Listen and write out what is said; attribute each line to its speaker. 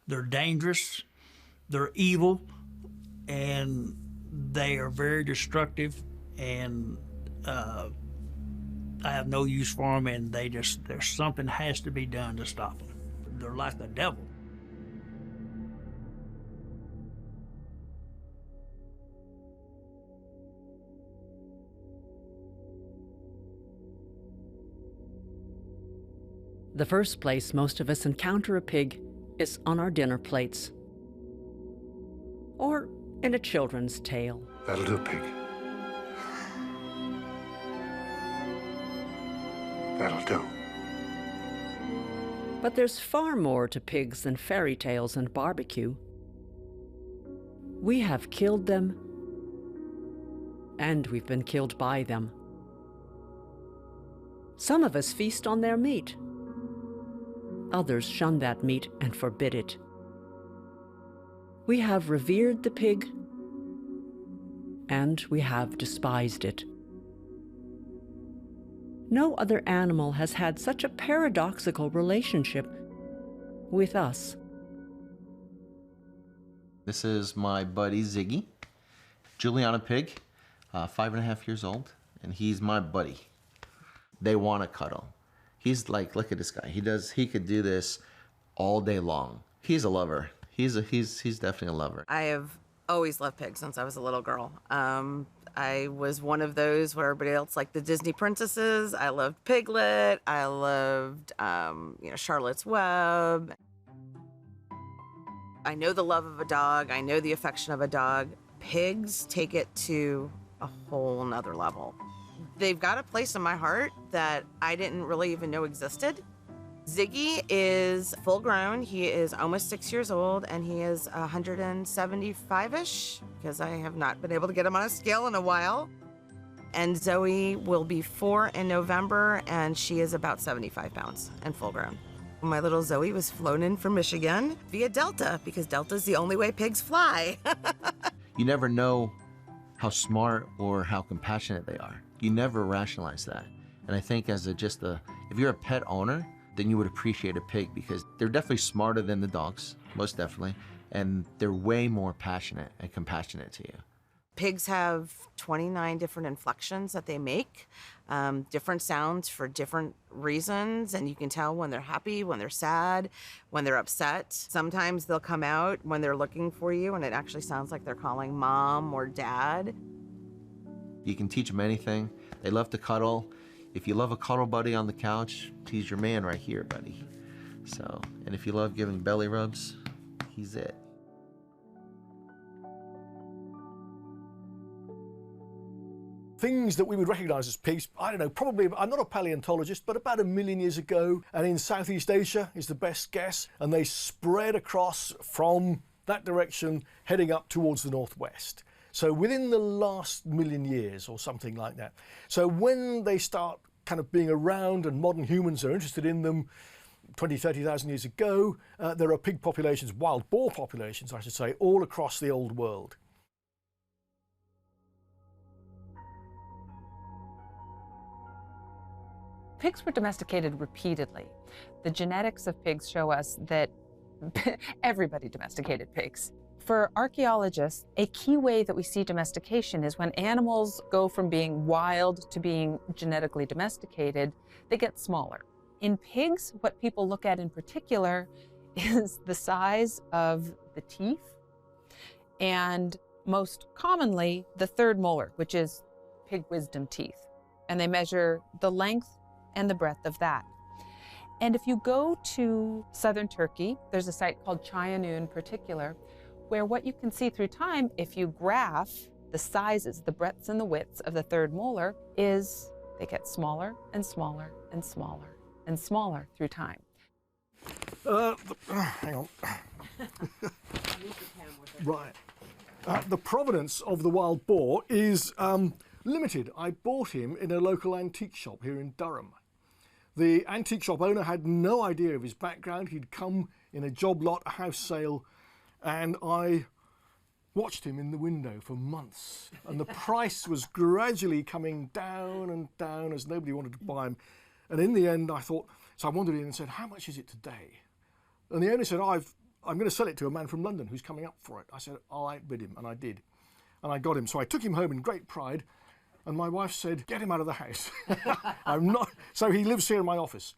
Speaker 1: They're dangerous, they're evil, and they are very destructive, and I have no use for them, and there's something has to be done to stop them. They're like the devil.
Speaker 2: The first place most of us encounter a pig is on our dinner plates, or in a children's tale.
Speaker 3: That'll do, pig. That'll do.
Speaker 2: But there's far more to pigs than fairy tales and barbecue. We have killed them, and we've been killed by them. Some of us feast on their meat. Others shun that meat and forbid it. We have revered the pig, and we have despised it. No other animal has had such a paradoxical relationship with us.
Speaker 4: This is my buddy Ziggy, Juliana pig, 5.5 years old, and he's my buddy. They want to cuddle. He's like, look at this guy. He could do this all day long. He's a lover. He's definitely a lover.
Speaker 5: I have always loved pigs since I was a little girl. I was one of those where everybody else liked the Disney princesses. I loved Piglet. I loved, Charlotte's Web. I know the love of a dog. I know the affection of a dog. Pigs take it to a whole nother level. They've got a place in my heart that I didn't really even know existed. Ziggy is full grown. He is almost 6 years old, and he is 175-ish, because I have not been able to get him on a scale in a while. And Zoe will be 4 in November, and she is about 75 pounds and full grown. My little Zoe was flown in from Michigan via Delta, because Delta's the only way pigs fly.
Speaker 4: You never know how smart or how compassionate they are. You never rationalize that. And I think if you're a pet owner, then you would appreciate a pig, because they're definitely smarter than the dogs, most definitely, and they're way more passionate and compassionate to you.
Speaker 5: Pigs have 29 different inflections that they make, different sounds for different reasons, and you can tell when they're happy, when they're sad, when they're upset. Sometimes they'll come out when they're looking for you, and it actually sounds like they're calling mom or dad.
Speaker 4: You can teach them anything. They love to cuddle. If you love a cuddle buddy on the couch, he's your man right here, buddy. And if you love giving belly rubs, he's it.
Speaker 6: Things that we would recognise as pigs, I don't know, probably, I'm not a paleontologist, but about 1 million years ago, and in Southeast Asia is the best guess, and they spread across from that direction, heading up towards the northwest. So within the last 1 million years or something like that. So when they start kind of being around and modern humans are interested in them, 20, 30,000 years ago, there are pig populations, wild boar populations, I should say, all across the old world.
Speaker 7: Pigs were domesticated repeatedly. The genetics of pigs show us that everybody domesticated pigs. For archaeologists, a key way that we see domestication is when animals go from being wild to being genetically domesticated, they get smaller. In pigs, what people look at in particular is the size of the teeth, and most commonly, the third molar, which is pig wisdom teeth. And they measure the length and the breadth of that. And if you go to southern Turkey, there's a site called Çayönü in particular, where what you can see through time, if you graph the sizes, the breadths and the widths of the third molar, is they get smaller and smaller and smaller and smaller through time.
Speaker 6: Hang on. Right. The provenance of the wild boar is limited. I bought him in a local antique shop here in Durham. The antique shop owner had no idea of his background. He'd come in a job lot, a house sale, and I watched him in the window for months. And the price was gradually coming down and down as nobody wanted to buy him. And in the end, I thought, so I wandered in and said, how much is it today? And the owner said, I've I'm going to sell it to a man from London who's coming up for it. I said, I'll outbid him, and I did. And I got him. So I took him home in great pride, and my wife said, get him out of the house. I'm not. So he lives here in my office.